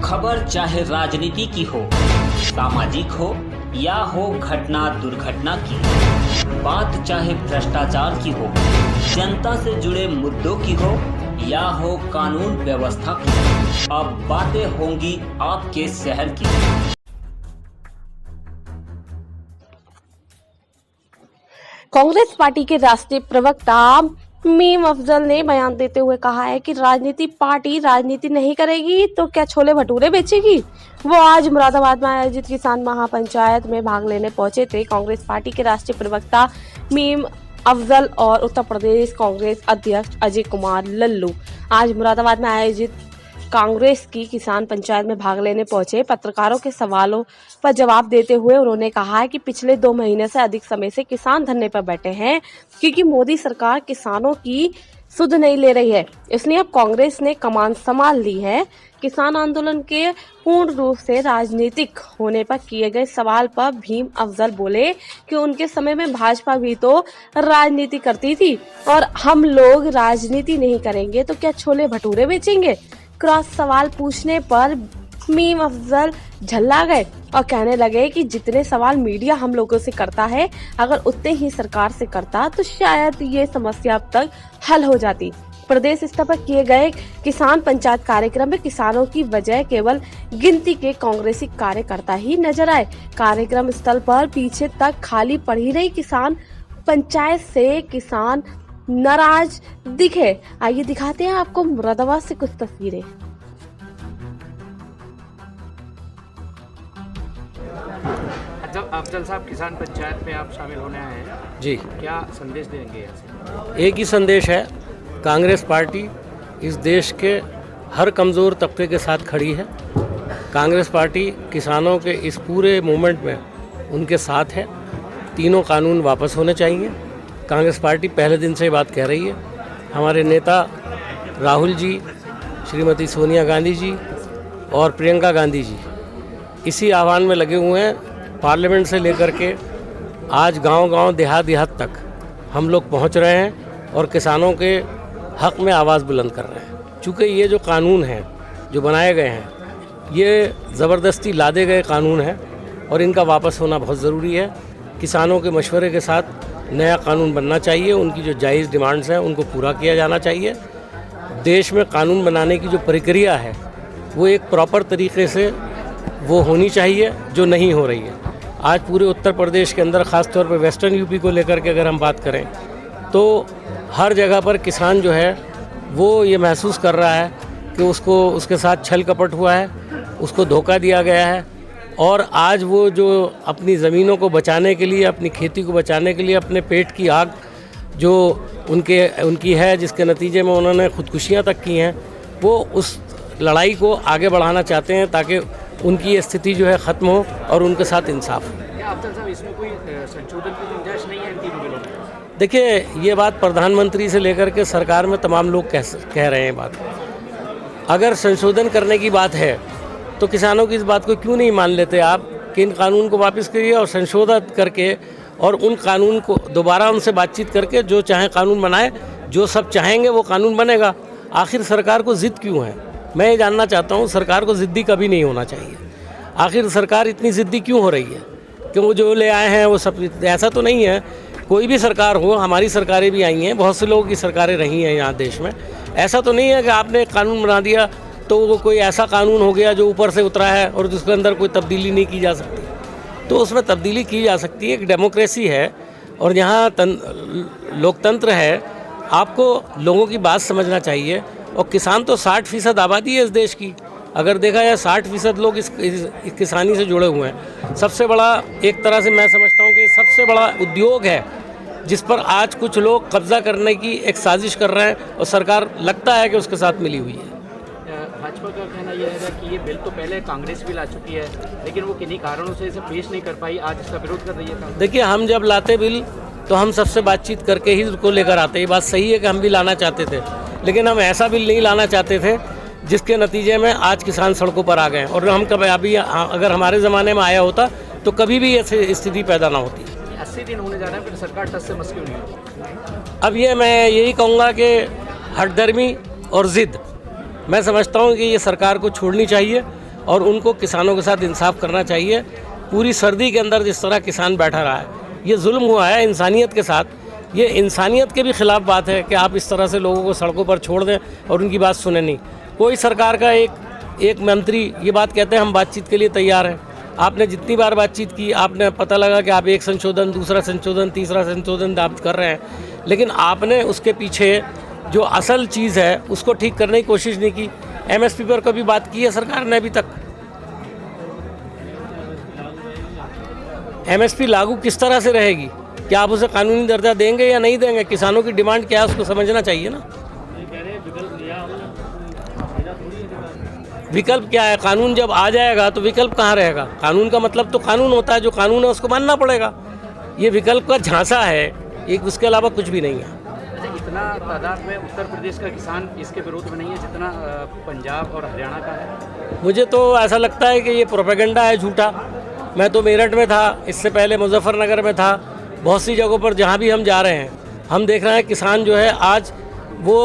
खबर चाहे राजनीति की हो, सामाजिक हो या हो घटना दुर्घटना की, बात चाहे भ्रष्टाचार की हो, जनता से जुड़े मुद्दों की हो या हो कानून व्यवस्था की, अब बातें होंगी आपके शहर की। कांग्रेस पार्टी के राष्ट्रीय प्रवक्ता मीम अफजल ने बयान देते हुए कहा है कि राजनीति पार्टी राजनीति नहीं करेगी तो क्या छोले भटूरे बेचेगी। वो आज मुरादाबाद में आयोजित किसान महापंचायत में भाग लेने पहुंचे थे। कांग्रेस पार्टी के राष्ट्रीय प्रवक्ता मीम अफजल और उत्तर प्रदेश कांग्रेस अध्यक्ष अजय कुमार लल्लू आज मुरादाबाद में आयोजित कांग्रेस की किसान पंचायत में भाग लेने पहुंचे। पत्रकारों के सवालों पर जवाब देते हुए उन्होंने कहा है कि पिछले 2 महीने से अधिक समय से किसान धरने पर बैठे हैं क्योंकि मोदी सरकार किसानों की सुध नहीं ले रही है, इसलिए अब कांग्रेस ने कमान संभाल ली है। किसान आंदोलन के पूर्ण रूप से राजनीतिक होने पर किए गए सवाल पर भीम अफजल बोले कि उनके समय में भाजपा भी तो राजनीति करती थी और हम लोग राजनीति नहीं करेंगे तो क्या छोले भटूरे बेचेंगे। क्रॉस सवाल पूछने पर मीम अफजल झल्ला गए और कहने लगे कि जितने सवाल मीडिया हम लोगों से करता है, अगर उतने ही सरकार से करता तो शायद ये समस्या अब तक हल हो जाती। प्रदेश स्तर पर किए गए किसान पंचायत कार्यक्रम में किसानों की वजह केवल गिनती के कांग्रेसी कार्यकर्ता ही नजर आए। कार्यक्रम स्थल पर पीछे तक खाली पड़ी रही किसान पंचायत से किसान नाराज दिखे। आइए दिखाते हैं आपको मुरादाबाद से कुछ तस्वीरें। अफजल साहब, किसान पंचायत में आप शामिल होने आए हैं जी, क्या संदेश देंगे यहाँ से? एक ही संदेश है, कांग्रेस पार्टी इस देश के हर कमज़ोर तबके के साथ खड़ी है। कांग्रेस पार्टी किसानों के इस पूरे मूवमेंट में उनके साथ है। तीनों कानून वापस होने चाहिए। कांग्रेस पार्टी पहले दिन से ये बात कह रही है। हमारे नेता राहुल जी, श्रीमती सोनिया गांधी जी और प्रियंका गांधी जी इसी आह्वान में लगे हुए हैं। पार्लियामेंट से लेकर के आज गांव-गांव, देहात तक हम लोग पहुंच रहे हैं और किसानों के हक में आवाज़ बुलंद कर रहे हैं। चूँकि ये जो कानून हैं जो बनाए गए हैं, ये ज़बरदस्ती लादे गए कानून हैं और इनका वापस होना बहुत ज़रूरी है। किसानों के मशवरे के साथ नया कानून बनना चाहिए। उनकी जो जायज़ डिमांड्स हैं उनको पूरा किया जाना चाहिए। देश में कानून बनाने की जो प्रक्रिया है वो एक प्रॉपर तरीके से वो होनी चाहिए, जो नहीं हो रही है। आज पूरे उत्तर प्रदेश के अंदर, ख़ास तौर पर वेस्टर्न यूपी को लेकर के अगर हम बात करें तो हर जगह पर किसान जो है वो ये महसूस कर रहा है कि उसके साथ छल कपट हुआ है, उसको धोखा दिया गया है। और आज वो जो अपनी ज़मीनों को बचाने के लिए, अपनी खेती को बचाने के लिए अपने पेट की आग जो उनकी है, जिसके नतीजे में उन्होंने खुदकुशियाँ तक की हैं, वो उस लड़ाई को आगे बढ़ाना चाहते हैं ताकि उनकी स्थिति जो है ख़त्म हो और उनके साथ इंसाफ हो। क्या अफजल साहब, इसमें कोई संशोधन की गुंजाइश नहीं है इन तीनों बिलों में? देखिए, ये बात प्रधानमंत्री से लेकर के सरकार में तमाम लोग कह रहे हैं बात। अगर संशोधन करने की बात है तो किसानों की इस बात को क्यों नहीं मान लेते आप कि इन कानून को वापस करिए और संशोधित करके और उन कानून को दोबारा उनसे बातचीत करके जो चाहे कानून बनाए। जो सब चाहेंगे वो कानून बनेगा। आखिर सरकार को ज़िद क्यों है? मैं ये जानना चाहता हूँ। सरकार को ज़िद्दी कभी नहीं होना चाहिए। आखिर सरकार इतनी ज़िद्दी क्यों हो रही है कि वो जो ले आए हैं वो सब? ऐसा तो नहीं है, कोई भी सरकार हो, हमारी सरकारें भी आई हैं, बहुत से लोगों की सरकारें रही हैं यहाँ देश में। ऐसा तो नहीं है कि आपने एक कानून बना दिया तो वो कोई ऐसा कानून हो गया जो ऊपर से उतरा है और जिसके अंदर कोई तब्दीली नहीं की जा सकती। तो उसमें तब्दीली की जा सकती है। एक डेमोक्रेसी है और यहाँ लोकतंत्र है। आपको लोगों की बात समझना चाहिए। और किसान तो 60% आबादी है इस देश की। अगर देखा जाए 60% लोग इस किसानी से जुड़े हुए हैं। सबसे बड़ा, एक तरह से मैं समझता हूँ कि सबसे बड़ा उद्योग है जिस पर आज कुछ लोग कब्जा करने की एक साजिश कर रहे हैं और सरकार लगता है कि उसके साथ मिली हुई है। भाजपा का कहना यह है कि ये बिल तो पहले कांग्रेस भी ला चुकी है, लेकिन वो किन्हीं कारणों से इसे पेश नहीं कर पाई, आज इसका विरोध कर रही है। देखिए, हम जब लाते बिल तो हम सबसे बातचीत करके ही उसको लेकर आते। ये बात सही है कि हम भी लाना चाहते थे, लेकिन हम ऐसा बिल नहीं लाना चाहते थे जिसके नतीजे में आज किसान सड़कों पर आ गए। और हम कभी अभी अगर हमारे ज़माने में आया होता तो कभी भी ऐसी स्थिति पैदा ना होती। 80 दिन होने जा रहे हैं, फिर सरकार टस से मस क्यों नहीं होती? अब ये मैं यही कहूँगा कि हठधर्मी और ज़िद, मैं समझता हूँ कि ये सरकार को छोड़नी चाहिए और उनको किसानों के साथ इंसाफ करना चाहिए। पूरी सर्दी के अंदर जिस तरह किसान बैठा रहा है, ये जुल्म हुआ है इंसानियत के साथ। ये इंसानियत के भी ख़िलाफ़ बात है कि आप इस तरह से लोगों को सड़कों पर छोड़ दें और उनकी बात सुने नहीं। कोई सरकार का एक मंत्री ये बात कहते हैं हम बातचीत के लिए तैयार हैं। आपने जितनी बार बातचीत की, आपने पता लगा कि आप एक संशोधन, दूसरा संशोधन, तीसरा संशोधन आप कर रहे हैं, लेकिन आपने उसके पीछे जो असल चीज़ है उसको ठीक करने की कोशिश नहीं की। एमएसपी पर कभी बात की है सरकार ने अभी तक? एमएसपी लागू किस तरह से रहेगी? क्या आप उसे कानूनी दर्जा देंगे या नहीं देंगे? किसानों की डिमांड क्या है उसको समझना चाहिए ना। विकल्प क्या है? कानून जब आ जाएगा तो विकल्प कहाँ रहेगा? कानून का मतलब तो कानून होता है, जो कानून है उसको मानना पड़ेगा। ये विकल्प का झांसा है, एक उसके अलावा कुछ भी नहीं है। इतना तादाद में उत्तर प्रदेश का किसान इसके विरोध में नहीं है जितना पंजाब और हरियाणा का है। मुझे तो ऐसा लगता है कि ये प्रोपेगेंडा है झूठा। मैं तो मेरठ में था, इससे पहले मुजफ्फरनगर में था, बहुत सी जगहों पर जहाँ भी हम जा रहे हैं हम देख रहे हैं किसान जो है आज वो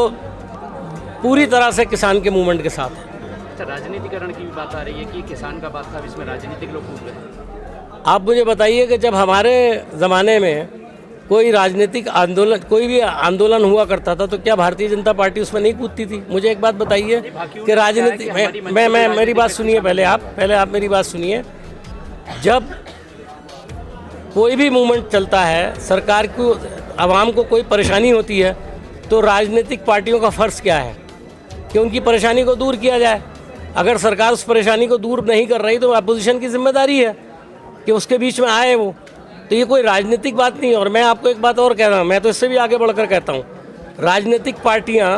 पूरी तरह से किसान के मूवमेंट के साथ है। अच्छा, राजनीतिकरण की भी बात आ रही है कि किसान का बात था, इसमें राजनीतिक लोग कूद गए। आप मुझे बताइए कि जब हमारे ज़माने में कोई राजनीतिक आंदोलन, कोई भी आंदोलन हुआ करता था तो क्या भारतीय जनता पार्टी उसमें नहीं कूदती थी? मुझे एक बात बताइए कि राजनीति मैं मेरी बात सुनिए, पहले आप मेरी बात सुनिए। जब कोई भी मूवमेंट चलता है, सरकार को, आवाम को कोई परेशानी होती है तो राजनीतिक पार्टियों का फ़र्ज़ क्या है कि उनकी परेशानी को दूर किया जाए। अगर सरकार उस परेशानी को दूर नहीं कर रही तो अपोजिशन की जिम्मेदारी है कि उसके बीच में आए वो। तो ये कोई राजनीतिक बात नहीं है। और मैं आपको एक बात और कह रहा हूँ, मैं तो इससे भी आगे बढ़कर कहता हूँ, राजनीतिक पार्टियाँ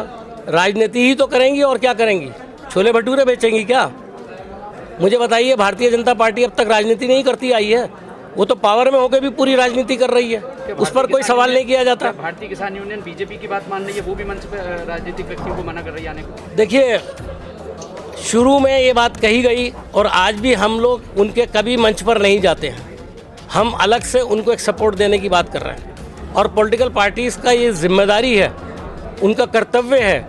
राजनीति ही तो करेंगी और क्या करेंगी? छोले भटूरे बेचेंगी क्या? मुझे बताइए, भारतीय जनता पार्टी अब तक राजनीति नहीं करती आई है, वो तो पावर में होकर भी पूरी राजनीति कर रही है, उस पर कोई सवाल नहीं किया जाता। भारतीय किसान यूनियन बीजेपी की बात मान रही है, वो भी मंच पर राजनीतिक व्यक्तियों को मना कर रही है आने को। देखिए, शुरू में ये बात कही गई और आज भी हम लोग उनके कभी मंच पर नहीं जाते हैं। हम अलग से उनको एक सपोर्ट देने की बात कर रहे हैं और पॉलिटिकल पार्टीज़ का ये जिम्मेदारी है, उनका कर्तव्य है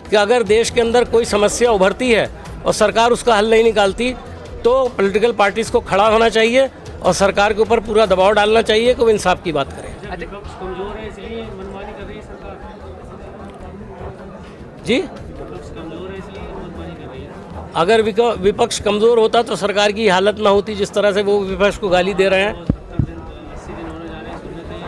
कि अगर देश के अंदर कोई समस्या उभरती है और सरकार उसका हल नहीं निकालती तो पॉलिटिकल पार्टीज़ को खड़ा होना चाहिए और सरकार के ऊपर पूरा दबाव डालना चाहिए कि वो इंसाफ की बात करें। कमजोर है इसलिए मनमानी कर रही है सरकार। जी, कमजोर है इसलिए मनमानी कर रही है। अगर विपक्ष कमज़ोर होता तो सरकार की हालत ना होती जिस तरह से वो विपक्ष को गाली दे रहे हैं।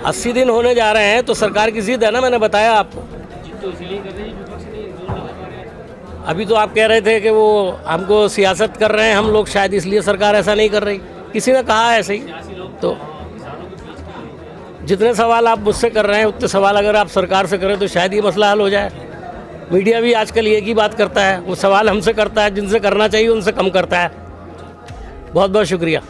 80 दिन होने जा रहे हैं तो सरकार की जिद है ना, मैंने बताया आपको। तो इसलिए कर रही है, विपक्ष नहीं जोर नहीं लगा रहे हैं। अभी तो आप कह रहे थे कि वो हमको सियासत कर रहे हैं हम लोग, शायद इसलिए सरकार ऐसा नहीं कर रही। किसी ने कहा है ऐसे ही। तो जितने सवाल आप मुझसे कर रहे हैं उतने सवाल अगर आप सरकार से करें तो शायद ये मसला हल हो जाए। मीडिया भी आजकल एक ही बात करता है, वो सवाल हमसे करता है, जिनसे करना चाहिए उनसे कम करता है। बहुत बहुत शुक्रिया।